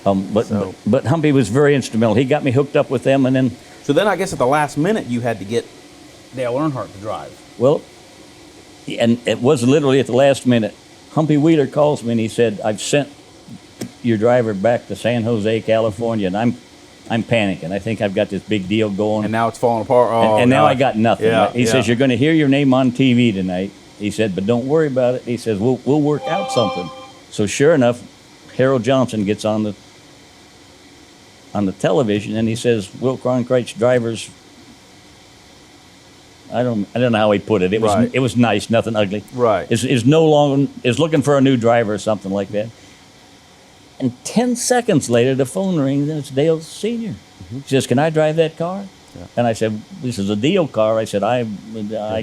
But Humpy was very instrumental. He got me hooked up with them, and then. So then I guess at the last minute you had to get Dale Earnhardt to drive. Well, and it was literally at the last minute. Humpy Wheeler calls me and he said, "I've sent your driver back to San Jose, California, and I'm panicking. I think I've got this big deal going. And now it's falling apart. Oh, and now I got nothing." Yeah, He says, "You're going to hear your name on TV tonight." He said, "But don't worry about it." He says, "We'll work out something." So sure enough, Harold Johnson gets on the television and he says, "Will Cronkrite's drivers." I don't know how he put it. It was Right. it was nice, nothing ugly. Right. Is no longer is looking for a new driver or something like that. And 10 seconds later, the phone rings and it's Dale Sr. He says, "Can I drive that car?" Yeah. And I said, "This is a deal car." I said, I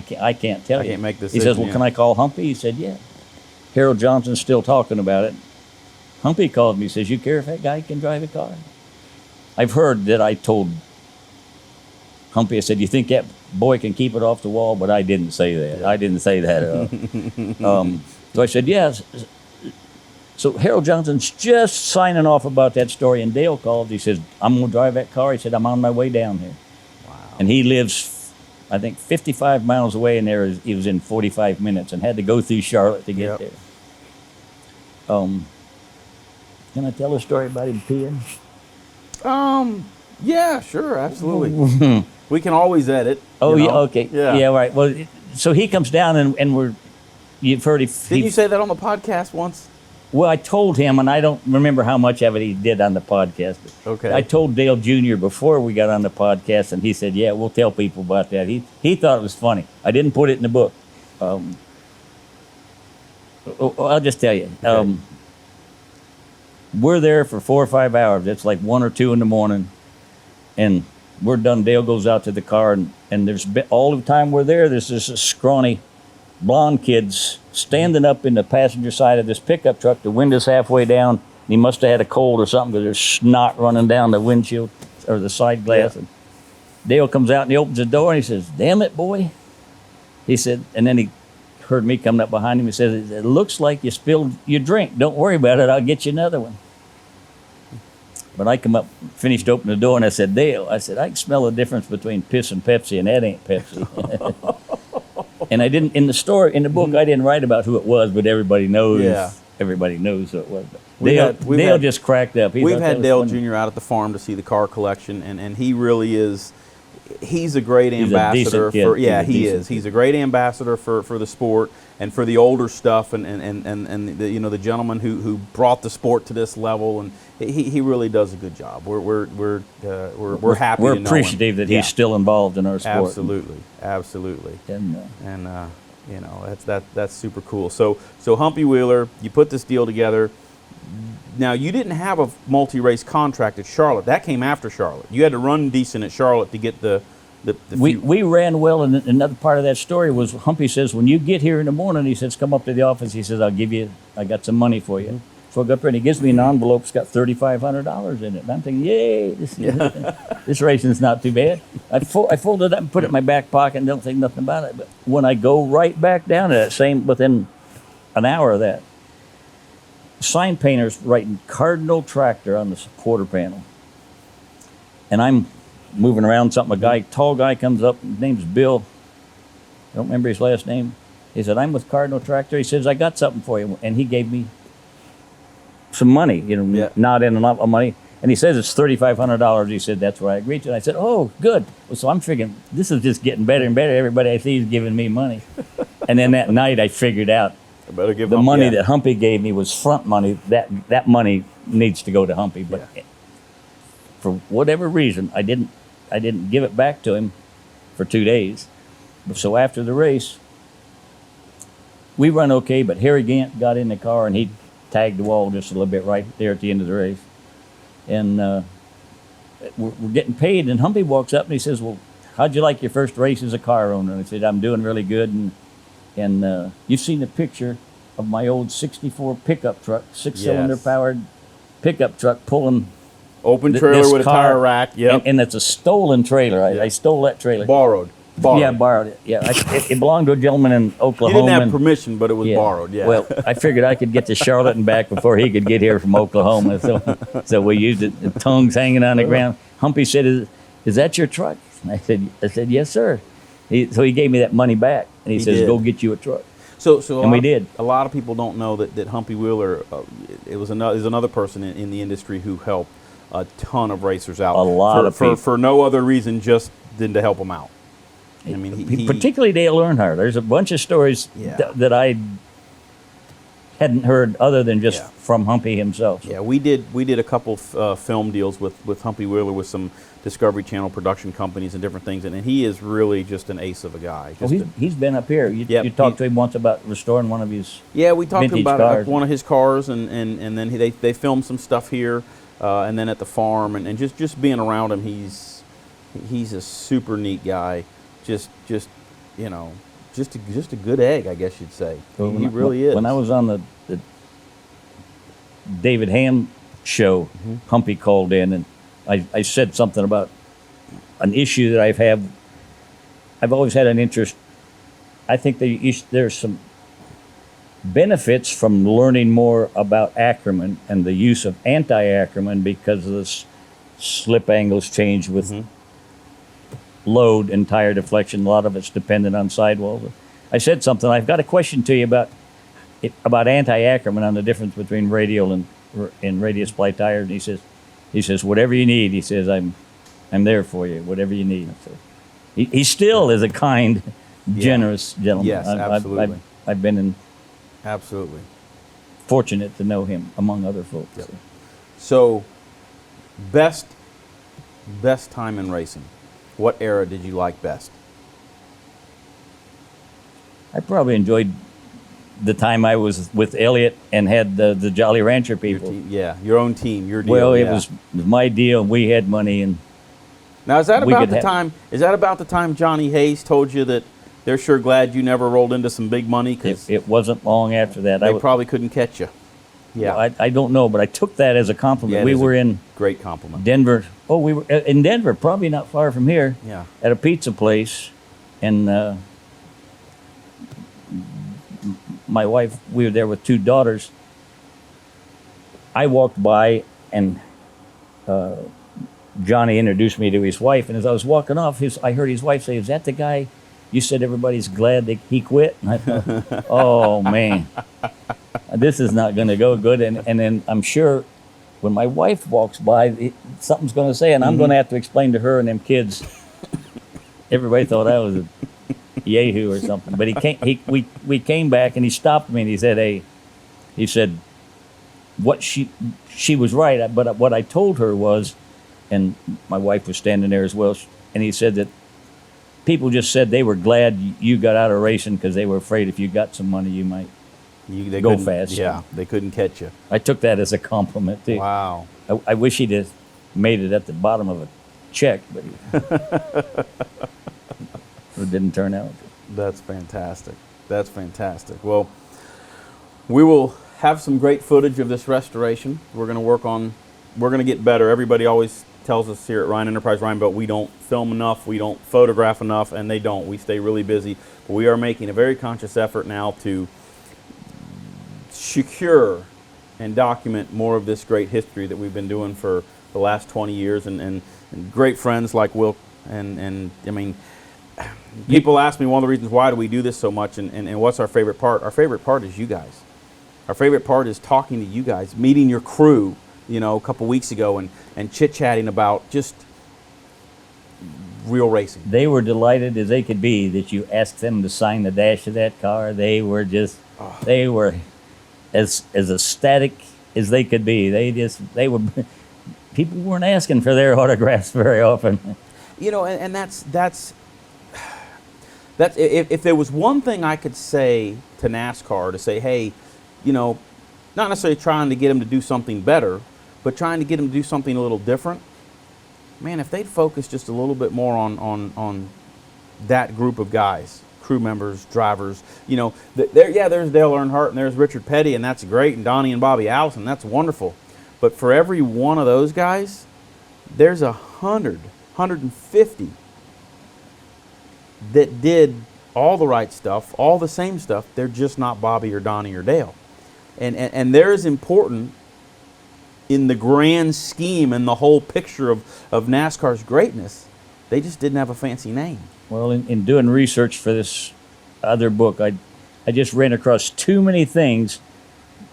can't tell you. I can't make this He says, decision, "Well, can I call Humpy?" He said, "Yeah." Harold Johnson's still talking about it. Humpy called me. He says, "You care if that guy can drive a car?" I've heard that I told Humpy, I said, "You think that boy can keep it off the wall?" But I didn't say that. I didn't say that at all. So I said, "Yes." So Harold Johnson's just signing off about that story, and Dale called. He says, "I'm going to drive that car." He said, "I'm on my way down here." Wow. And he lives, I think, 55 miles away, and he was in 45 minutes and had to go through Charlotte to get there. Can I tell a story about him peeing? Yeah, sure, absolutely. We can always edit. Oh, you yeah, know? okay. Yeah. Yeah, right. Well, so he comes down, and you've heard Didn't you say that on the podcast once? Well, I told him, and I don't remember how much of it he did on the podcast. Okay. I told Dale Jr. before we got on the podcast, and he said, "Yeah, we'll tell people about that." He thought it was funny. I didn't put it in the book. I'll just tell you. Okay. We're there for 4 or 5 hours. It's like 1 or 2 in the morning, and we're done. Dale goes out to the car, and there's all the time we're there, there's this scrawny blonde kids standing up in the passenger side of this pickup truck. The window's halfway down. And he must have had a cold or something because there's snot running down the windshield or the side glass. Yeah. And Dale comes out and he opens the door and he says, "Damn it, boy." He said, and then he heard me coming up behind him. He says, "It looks like you spilled your drink. Don't worry about it. I'll get you another one." But I come up, finished opening the door, and I said, "Dale," I said, "I can smell the difference between piss and Pepsi, and that ain't Pepsi." And I didn't, in the book, I didn't write about who it was, but everybody knows. Yeah. Everybody knows who it was. But We've Dale had- just cracked up. He We've thought that had was Dale funny. Jr. out at the farm to see the car collection, and he really is. He's a great He's a ambassador decent kid. for. He's Yeah, a he decent is. He's a great ambassador for the sport and for the older stuff, and the, the gentleman who brought the sport to this level, and he really does a good job. We're happy. We're to know appreciative him. that he's still involved in our sport. Absolutely. And, That's super cool. So Humpy Wheeler, you put this deal together. Now, you didn't have a multi-race contract at Charlotte. That came after Charlotte. You had to run decent at Charlotte to get the we ran well, and another part of that story was Humpy says, "When you get here in the morning," he says, "come up to the office." He says, I got some money for you. So I go up there, and he gives me an envelope. It's got $3,500 in it. And I'm thinking, yay, this racing's not too bad. I fold it up and put it in my back pocket and don't think nothing about it. But when I go right back down to that within an hour of that, sign painter's writing Cardinal Tractor on the quarter panel. And I'm moving around something. Tall guy comes up. His name's Bill. I don't remember his last name. He said, "I'm with Cardinal Tractor." He says, "I got something for you." And he gave me some money, not in enough money. And he says it's $3,500. He said, "That's what I agreed to." And I said, "Oh, good." So I'm figuring this is just getting better and better. Everybody I see is giving me money. And then that night I figured out I better give the Humpy money that. that Humpy gave me was front money. That money needs to go to Humpy. But for whatever reason, I didn't give it back to him for 2 days. So after the race, we run okay, but Harry Gant got in the car and he tagged the wall just a little bit right there at the end of the race. And we're getting paid, and Humpy walks up and he says, "Well, how'd you like your first race as a car owner?" And I said, "I'm doing really good." And you've seen the picture of my old 64 pickup truck, 6-cylinder powered pickup truck pulling Open trailer this with a car, tire rack. Yep. And it's a stolen trailer. I stole that trailer. Borrowed. Borrowed. Yeah, borrowed it. Yeah, it belonged to a gentleman in You Oklahoma. didn't have and- permission, but it was borrowed. Yeah. Well, I figured I could get to Charlotte and back before he could get here from Oklahoma. So we used it, the tongues hanging on the ground. Humpy said, is that your truck? And I said, yes, sir. So he gave me that money back, and he says, did. go get you a truck. So And we did. A lot of people don't know that Humpy Wheeler is another person in the industry who helped a ton of racers out. A lot of people. For no other reason just than to help them out. I mean, he Particularly Dale Earnhardt. There's a bunch of stories Yeah. that I hadn't heard other than just Yeah. from Humpy himself. Yeah, we did a couple film deals with Humpy Wheeler with some Discovery Channel production companies and different things, and he is really just an ace of a guy. Well, he's been up here. You Yep, talked to him once about restoring one of his. Yeah, we talked to him vintage about cars. one of his cars, and then they filmed some stuff here, and then at the farm, and just being around him, he's a super neat guy. Just you know, just a good egg, I guess you'd say. Well, He really is. When I was on the David Ham show, Mm-hmm. Humpy called in, and I said something about an issue that I've always had an interest. I think there's some benefits from learning more about Ackerman and the use of anti-Ackerman because of the slip angles change with load and tire deflection. A lot of it's dependent on sidewalls. I said something. I've got a question to you about anti-Ackerman on the difference between radial and radius ply tires. And he says whatever you need. He says I'm there for you. Whatever you need. So he still is a kind, generous gentleman. Yes, absolutely. I've been Absolutely. fortunate to know him among other folks. Yep. So, best time in racing. What era did you like best? I probably enjoyed the time I was with Elliott and had the Jolly Rancher Your people. team, yeah, your own team, your deal. Well, it yeah. was my deal. We had money, and Now, is that we about could the have- time? Is that about the time Johnny Hayes told you that they're sure glad you never rolled into some big money because it wasn't long after that. they probably couldn't catch you? Yeah, Well, I don't know, but I took that as a compliment. Yeah, it We is a were in great compliment. Denver. Oh, we were in Denver, probably not far from here. Yeah. At a pizza place, and my wife, we were there with two daughters. I walked by, and Johnny introduced me to his wife, and as I was walking off, I heard his wife say, "Is that the guy you said everybody's glad that he quit?" And I thought, oh man, this is not going to go good. And then I'm sure when my wife walks by, something's going to say, and I'm going to have to explain to her and them kids. Everybody thought I was a yahoo or something. But we came back, and he stopped me, and he said, "Hey," he said, "what she was right, but what I told her was," and my wife was standing there as well, and he said that people just said they were glad you got out of racing because they were afraid if you got some money you might They go couldn't- fast. Yeah, they couldn't catch you. I took that as a compliment too. Wow. I wish he'd have made it at the bottom of a check, but it didn't turn out. That's fantastic. That's fantastic. Well, we will have some great footage of this restoration. We're going to get better. Everybody always tells us here at Ryan Enterprise, Ryan Belt, we don't film enough, we don't photograph enough, and they don't. We stay really busy. But we are making a very conscious effort now to secure and document more of this great history that we've been doing for the last 20 years, and great friends like Will. And I mean, people ask me one of the reasons why do we do this so much, and what's our favorite part? Our favorite part is you guys. Our favorite part is talking to you guys, meeting your crew, a couple weeks ago, and chit-chatting about just real racing. They were delighted as they could be that you asked them to sign the dash of that car. They were they were as ecstatic as they could be. They were. People weren't asking for their autographs very often. And that's if there was one thing I could say to NASCAR to say, hey, not necessarily trying to get them to do something better, but trying to get them to do something a little different. Man, if they'd focus just a little bit more on that group of guys, crew members, drivers, there's Dale Earnhardt and there's Richard Petty, and that's great, and Donnie and Bobby Allison, that's wonderful. But for every one of those guys, there's 150 that did all the right stuff, all the same stuff. They're just not Bobby or Donnie or Dale. And they're as important in the grand scheme and the whole picture of NASCAR's greatness. They just didn't have a fancy name. Well, in doing research for this other book, I just ran across too many things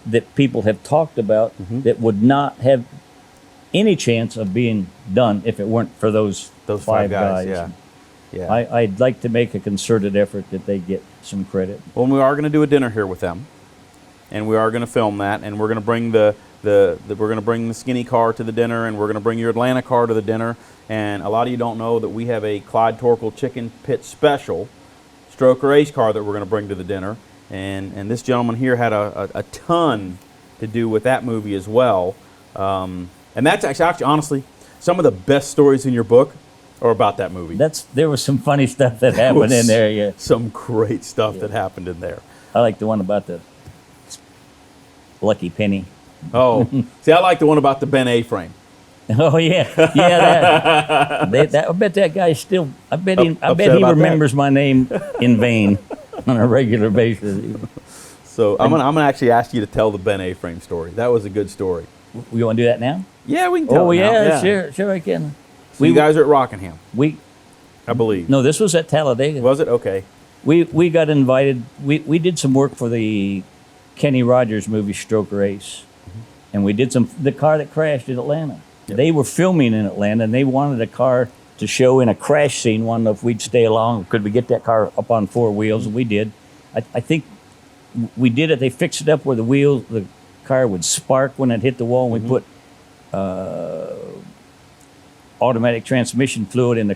that people have talked about that would not have any chance of being done if it weren't for those five guys. Yeah. I'd like to make a concerted effort that they get some credit. Well, we are going to do a dinner here with them, and we are going to film that, and we're going to bring we're going to bring the skinny car to the dinner, and we're going to bring your Atlanta car to the dinner. And a lot of you don't know that we have a Clyde Torkel Chicken Pit Special stroker race car that we're going to bring to the dinner. And this gentleman here had a ton to do with that movie as well. And that's actually, honestly, some of the best stories in your book are about that movie. There was some funny stuff that happened in there. Yeah, some great stuff that happened in there. I like the one about the Lucky Penny. Oh, see, I like the one about the Ben A-frame. Oh yeah. I bet that guy still. I bet he remembers my name in vain on a regular basis. So I'm gonna actually ask you to tell the Ben A-frame story. That was a good story. You want to do that now? Yeah, we can tell. Oh it now. yeah, sure I can. So you guys are at Rockingham, I believe. No, this was at Talladega. Was it? Okay. We got invited. We did some work for the Kenny Rogers movie Stroker Ace, and we did the car that crashed in Atlanta. Yep. They were filming in Atlanta, and they wanted a car to show in a crash scene. Wanted to know if we'd stay along. Could we get that car up on four wheels? And we did. I think we did it. They fixed it up where the car would spark when it hit the wall. And we put automatic transmission fluid in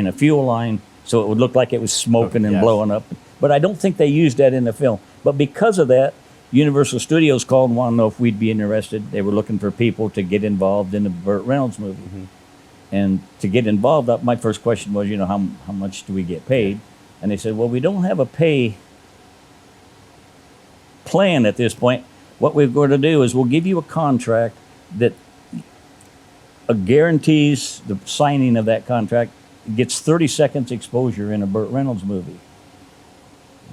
a fuel line, so it would look like it was smoking and blowing up. But I don't think they used that in the film. But because of that, Universal Studios called and wanted to know if we'd be interested. They were looking for people to get involved in the Burt Reynolds movie. And to get involved, my first question was, how much do we get paid? And they said, well, we don't have a pay plan at this point. What we're going to do is we'll give you a contract that guarantees the signing of that contract gets 30 seconds exposure in a Burt Reynolds movie.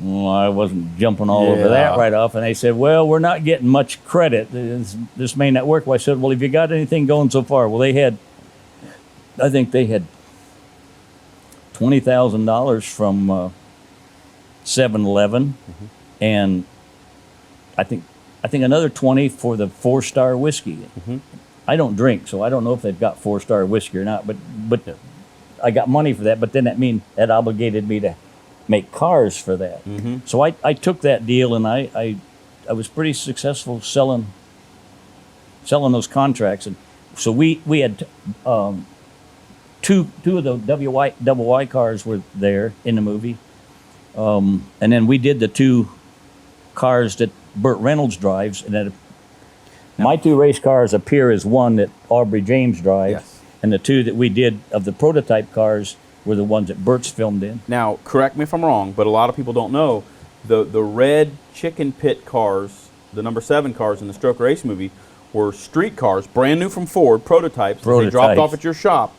Well, I wasn't jumping all over that right off, and they said, well, we're not getting much credit. This may not work. Well, I said, well, have you got anything going so far? Well, I think they had $20,000 from 7-Eleven, and I think another 20 for the 4-star whiskey. I don't drink, so I don't know if they've got 4-star whiskey or not, but I got money for that, but then that obligated me to make cars for that. So I took that deal, and I was pretty successful selling those contracts. And so we had two of the double Y cars were there in the movie, and then we did the 2 cars that Burt Reynolds drives, and then my 2 race cars appear as one that Aubrey James drives, and the 2 that we did of the prototype cars were the ones that Burt's filmed in. Now, correct me if I'm wrong, but a lot of people don't know the red chicken pit cars, the number 7 cars in the Stroker Race movie, were street cars, brand new from Ford, prototypes. They dropped off at your shop.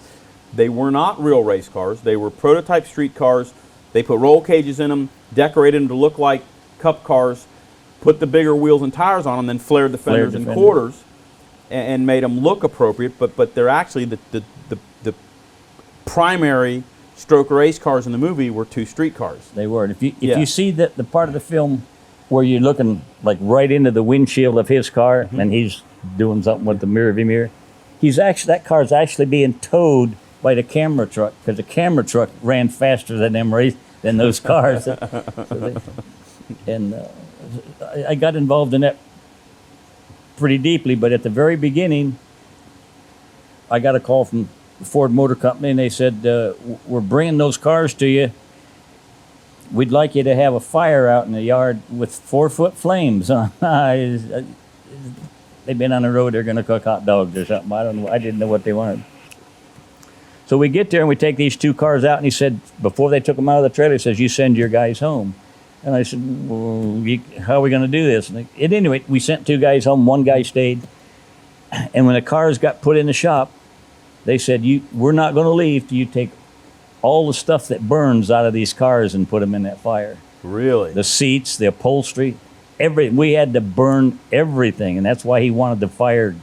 They were not real race cars. They were prototype street cars. They put roll cages in them, decorated them to look like cup cars, put the bigger wheels and tires on them, then flared the fenders and quarters, and made them look appropriate. But they're actually the primary Stroker Race cars in the movie were 2 street cars. They were. And if you see the part of the film where you're looking like right into the windshield of his car, and he's doing something with the mirror, that car's actually being towed by the camera truck, because the camera truck ran faster than those cars. I got involved in that pretty deeply, but at the very beginning, I got a call from the Ford Motor Company, and they said, we're bringing those cars to you. We'd like you to have a fire out in the yard with 4-foot flames. They've been on the road, they're going to cook hot dogs or something. I don't know. I didn't know what they wanted. So we get there, and we take these 2 cars out, and he said, before they took them out of the trailer, he says, you send your guys home. And I said, well, how are we going to do this? And at any rate, we sent 2 guys home. 1 guy stayed. And when the cars got put in the shop, they said, we're not going to leave till you take all the stuff that burns out of these cars and put them in that fire. Really? The seats, the upholstery, we had to burn everything, and that's why he wanted the fire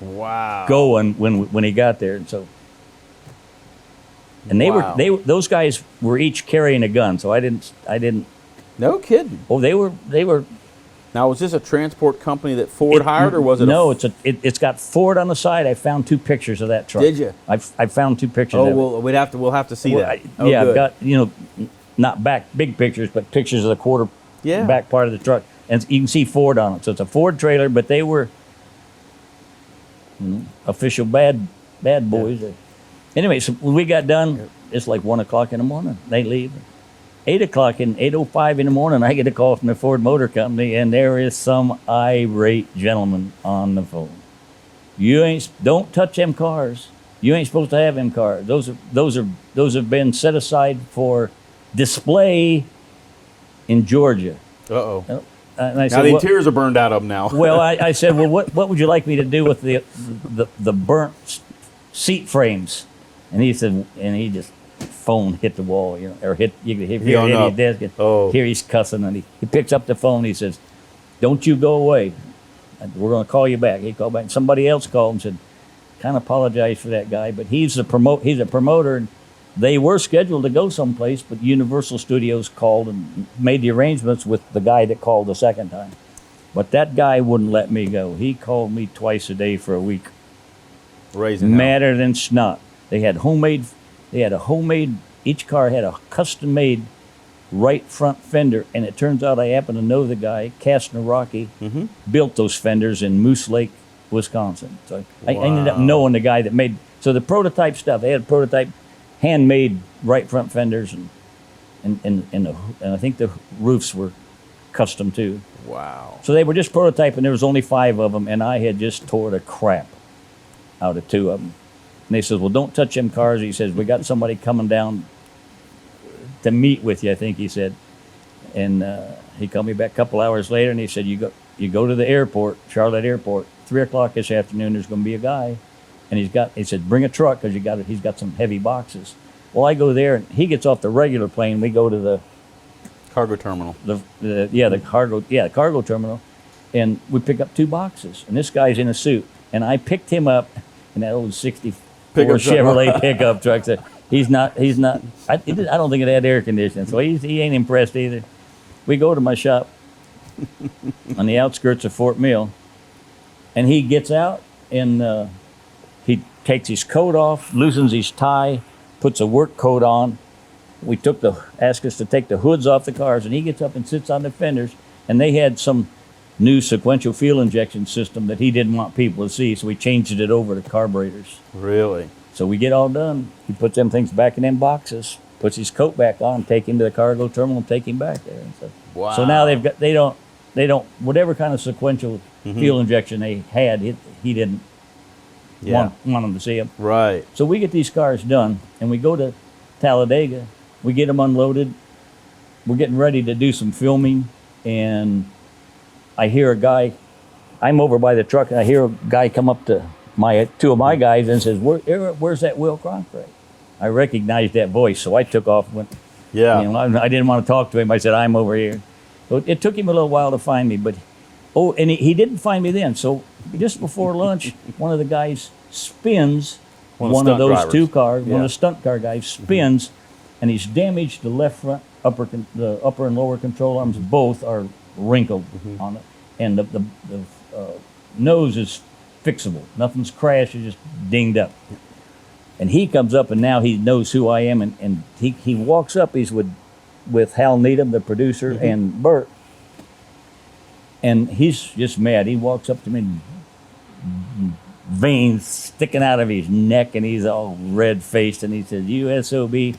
Wow. going when he got there. And so, and those guys were each carrying a gun. So I didn't. No kidding. Oh, they were. Now, was this a transport company that Ford hired, or was it? No, it's got Ford on the side. I found 2 pictures of that truck. Did you? I found 2 pictures. Oh, of well, we'll have to see that. Yeah, good. I've got not big pictures, but pictures of the quarter back part of the truck, and you can see Ford on it. So it's a Ford trailer, but they were official bad boys. Yeah. Anyway, so when we got done, it's like 1 o'clock in the morning. They leave. 8:05 in the morning, I get a call from the Ford Motor Company, and there is some irate gentleman on the phone. Don't touch them cars. You ain't supposed to have them cars. Those have been set aside for display in Georgia. Uh-oh. And I Now the interiors are burned out of them now. well, I said, well, what would you like me to do with the burnt seat frames? And he said, and he just phone hit the wall, or hit his desk. Oh. Here he's cussing, and he picks up the phone. He says, "Don't you go away. We're going to call you back." He called back. And somebody else called and said, "Kind of apologize for that guy, but he's a promoter." And they were scheduled to go someplace, but Universal Studios called and made the arrangements with the guy that called the second time. But that guy wouldn't let me go. He called me twice a day for a week. Raising madder than snot. They had each car had a custom-made right front fender, and it turns out I happen to know the guy, Kastner Rocky, built those fenders in Moose Lake, Wisconsin. So I ended up knowing the guy that made, so the prototype stuff, they had prototype handmade right front fenders, and I think the roofs were custom too. Wow. So they were just prototyping. There was only 5 of them, and I had just tore the crap out of 2 of them. And they said, "Well, don't touch them cars." He says, "We got somebody coming down to meet with you," I think he said. And he called me back a couple hours later, and he said, "You go to the airport, Charlotte Airport, 3 o'clock this afternoon. There's going to be a guy, and he said, bring a truck because he's got some heavy boxes." Well, I go there, and he gets off the regular plane. We go to the cargo terminal. The cargo terminal, and we pick up 2 boxes. And this guy's in a suit, and I picked him up in that old '64 Chevrolet pickup truck. So he's not. I don't think it had air conditioning, so he ain't impressed either. We go to my shop on the outskirts of Fort Mill, and he gets out and he takes his coat off, loosens his tie, puts a work coat on. We asked us to take the hoods off the cars, and he gets up and sits on the fenders, and they had some new sequential fuel injection system that he didn't want people to see, so we changed it over to carburetors. Really? So we get all done. He puts them things back in them boxes, puts his coat back on, take him to the cargo terminal, and take him back there. And so, wow. So now they don't whatever kind of sequential fuel injection they had, he didn't want them to see them. Right. So we get these cars done, and we go to Talladega. We get them unloaded. We're getting ready to do some filming, and I hear a guy. I'm over by the truck, and I hear a guy come up to 2 of my guys and says, "Where's that Will Cronkrite?" I recognized that voice, so I took off and went. Yeah. I didn't want to talk to him. I said, "I'm over here." So it took him a little while to find me, but and he didn't find me then. So just before lunch, one of the guys spins one of those drivers. 2 cars. Yeah. One of the stunt car guys spins, and he's damaged the left front the upper and lower control arms. Both are wrinkled on it, and the nose is fixable. Nothing's crashed, it's just dinged up. And he comes up, and now he knows who I am, and he walks up. He's with Hal Needham, the producer, and Burt, and he's just mad. He walks up to me, veins sticking out of his neck, and he's all red-faced, and he says, "You SOB."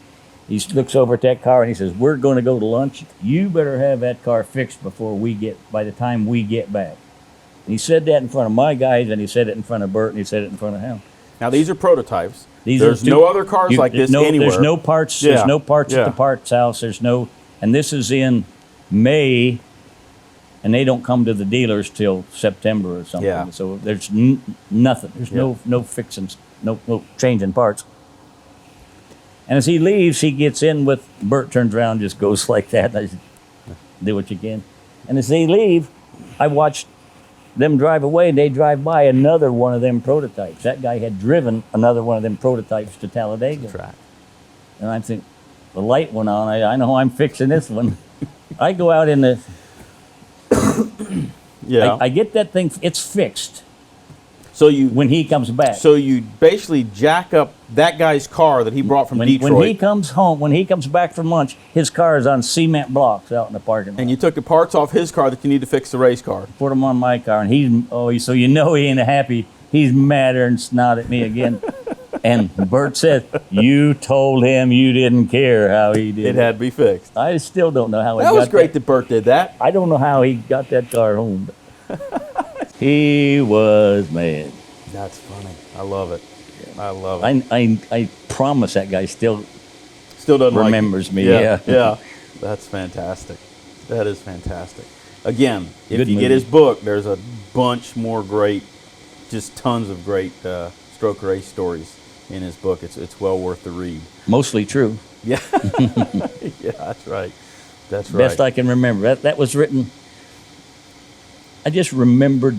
He looks over at that car, and he says, "We're going to go to lunch. You better have that car fixed by the time we get back." And he said that in front of my guys, and he said it in front of Burt, and he said it in front of him. Now, these are prototypes. There's no other cars like this anywhere. There's no parts. Yeah. There's no parts Yeah. at the parts house. And this is in May, and they don't come to the dealers till September or something. Yeah. So there's nothing. There's no fixing, no changing parts. And as he leaves, he gets in with Burt, turns around, and just goes like that. I said, do what you can. And as they leave, I watched them drive away, and they drive by another one of them prototypes. That guy had driven another one of them prototypes to Talladega. Track. And I think the light went on. I know I'm fixing this one. I go out in the. Yeah. I get that thing. It's fixed So you when he comes back. So you basically jack up that guy's car that he brought from Detroit. When he comes home, when he comes back from lunch, his car is on cement blocks out in the parking lot. and you took the parts off his car that you need to fix the race car. Put them on my car, and so you know he ain't happy. He's madder and snot at me again. And Burt said, "You told him you didn't care how he did It had to be fixed. I still don't know how he That got was great that Burt did that. I don't know how he got that car home. He was mad. That's funny. I love it. I love it. I promise that guy still Still doesn't remembers like me. Yeah, Yeah. yeah. That's fantastic. That is fantastic. Again, if Good you movie. get his book, there's a bunch more great, just tons of great stroke race stories in his book. It's well worth the read. Mostly true. Yeah, yeah, that's right. That's right. Best I can remember. That was written. I just remembered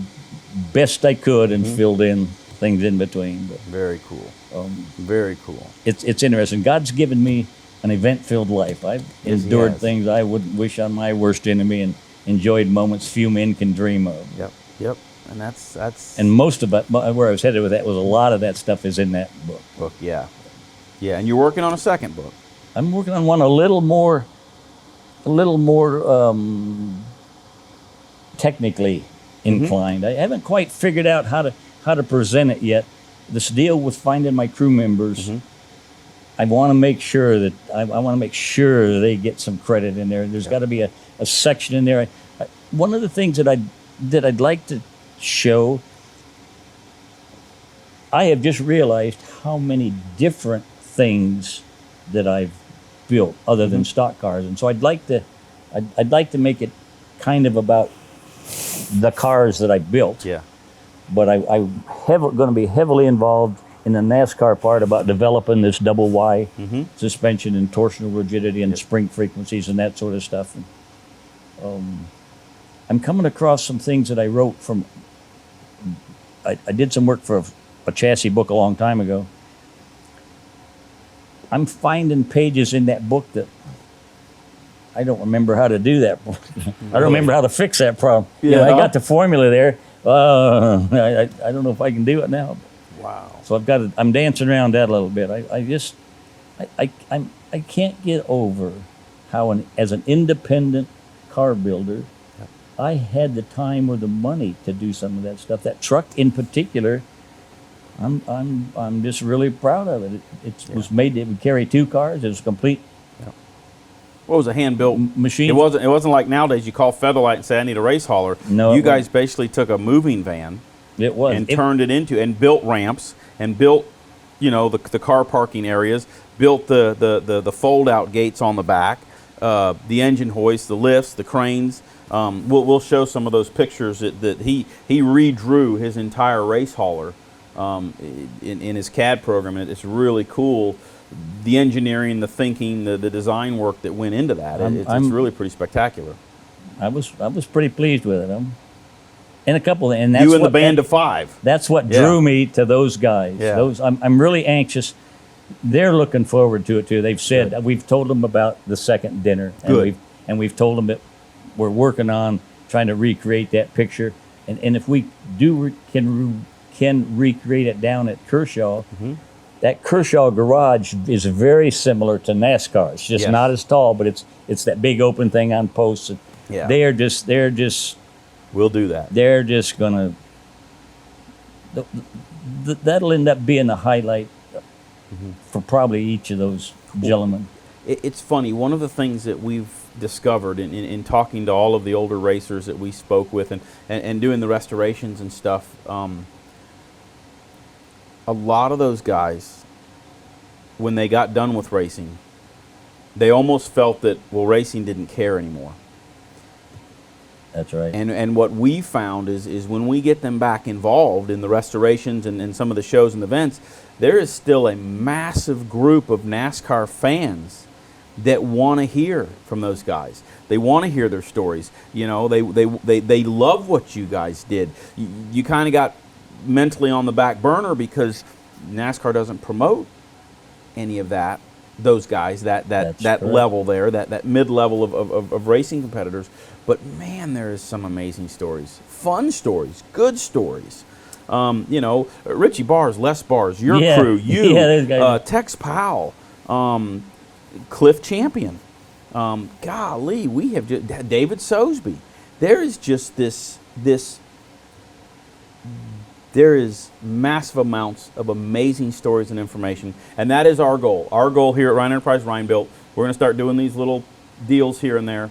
best I could and filled in things in between. But Very cool. Very cool. it's interesting. God's given me an event-filled life. I've Yes, He endured has. things I wouldn't wish on my worst enemy, and enjoyed moments few men can dream of. Yep. Yep. And that's And most of it, where I was headed with that, was a lot of that stuff is in that book. book. Yeah. Yeah. And you're working on a second book. I'm working on one a little more technically inclined. I haven't quite figured out how to present it yet. This deal with finding my crew members, I want to make sure that I want to make sure they get some credit in there. There's got to be a section in there. One of the things that I'd like to show, I have just realized how many different things that I've built other than stock cars, and so I'd like to make it kind of about the cars that I built. Yeah. But I'm going to be heavily involved in the NASCAR part about developing this double Y suspension and torsional rigidity and spring frequencies and that sort of stuff. And, I'm coming across some things that I wrote from. I did some work for a chassis book a long time ago. I'm finding pages in that book that I don't remember how to do that. I don't remember how to fix that problem. You know, I got the formula there. I don't know if I can do it now. Wow. So I'm dancing around that a little bit. I can't get over how as an independent car builder, I had the time or the money to do some of that stuff. That truck in particular, I'm just really proud of it. It was made. It would carry 2 cars. It was complete. What was a hand-built machine? It wasn't like nowadays you call Featherlight and say I need a race hauler. No, you guys basically took a moving van It was. and turned it into and built ramps and built, the car parking areas, built the fold-out gates on the back, the engine hoist, the lifts, the cranes. We'll show some of those pictures that he redrew his entire race hauler in his CAD program, and it's really cool. The engineering, the thinking, the design work that went into that, it's really pretty spectacular. I was pretty pleased with it. And a couple, and that's You and the band of 5. That's what drew me to those guys. Yeah. I'm really anxious. They're looking forward to it too. They've said we've told them about the second dinner, and we've told them that we're working on trying to recreate that picture. And if we can recreate it down at Kershaw. That Kershaw garage is very similar to NASCAR. It's just not as tall, but it's that big open thing on posts. And they're just We'll do that. They're just gonna. That'll end up being the highlight for probably each of those gentlemen. It's funny. One of the things that we've discovered in talking to all of the older racers that we spoke with and doing the restorations and stuff, a lot of those guys, when they got done with racing, they almost felt that, racing didn't care anymore. That's right. And what we found is when we get them back involved in the restorations and some of the shows and events, there is still a massive group of NASCAR fans that want to hear from those guys. They want to hear their stories. You know, they love what you guys did. You kind of got mentally on the back burner because NASCAR doesn't promote any of that. Those guys, that level there, that mid-level of racing competitors. But man, there is some amazing stories, fun stories, good stories. You know, Richie Bars, Les Bars, your crew, you, those guys. Tex Powell, Cliff Champion. Golly, we have just, David Sosby. There is just there is massive amounts of amazing stories and information, and that is our goal. Our goal here at Ryan Enterprise Ryan Built, we're going to start doing these little deals here and there.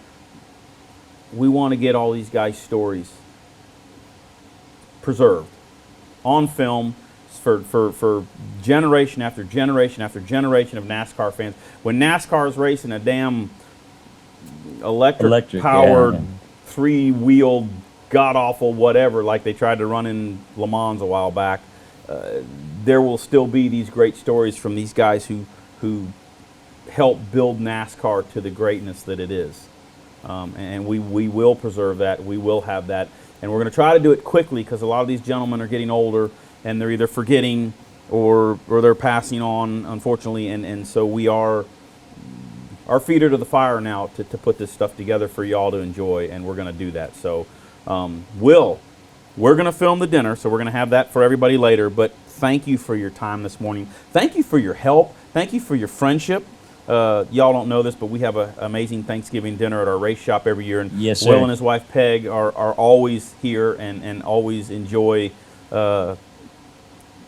We want to get all these guys' stories preserved on film for generation after generation after generation of NASCAR fans. When NASCAR is racing a damn electric-powered, three-wheeled, god-awful whatever, like they tried to run in Le Mans a while back, there will still be these great stories from these guys who helped build NASCAR to the greatness that it is. And we will preserve that. We will have that. And we're going to try to do it quickly because a lot of these gentlemen are getting older and they're either forgetting or they're passing on, unfortunately. And so we are, our feet are to the fire now to put this stuff together for y'all to enjoy, and we're going to do that. So, Will, we're going to film the dinner, so we're going to have that for everybody later. But thank you for your time this morning. Thank you for your help. Thank you for your friendship. Y'all don't know this, but we have an amazing Thanksgiving dinner at our race shop every year. And yes, sir. Will and his wife Peg are always here and always enjoy.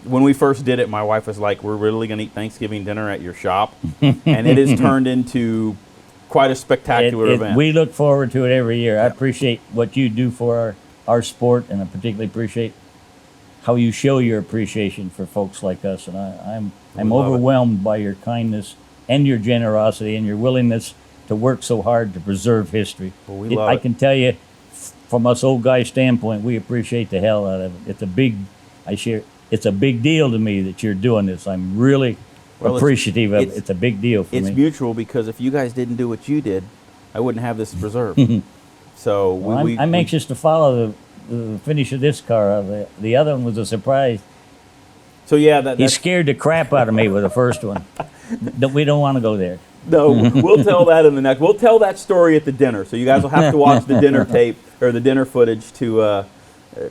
When we first did it, my wife was like, "We're really going to eat Thanksgiving dinner at your shop," and it has turned into quite a spectacular event. We look forward to it every year. I appreciate what you do for our sport, and I particularly appreciate how you show your appreciation for folks like us. And I'm overwhelmed by your kindness and your generosity and your willingness to work so hard to preserve history. Well, I can tell you, from us old guys' standpoint, we appreciate the hell out of it. It's a big deal to me that you're doing this. I'm really appreciative of it. It's a big deal for me. It's mutual, because if you guys didn't do what you did, I wouldn't have this preserved. So I'm anxious to follow the finish of this car. The other one was a surprise. So yeah, he scared the crap out of me with the first one. We don't want to go there. No, we'll tell that in the next. We'll tell that story at the dinner. So you guys will have to watch the dinner tape or the dinner footage to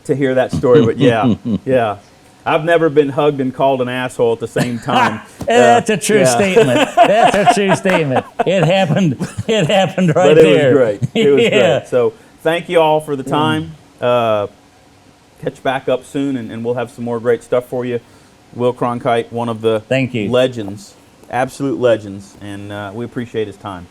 hear that story. But yeah. I've never been hugged and called an asshole at the same time. That's a true statement. That's a true statement. It happened. It happened right there. But it was great. It was great. So thank you all for the time. Catch back up soon, and we'll have some more great stuff for you. Will Cronkrite, one of the legends, absolute legends, and we appreciate his time.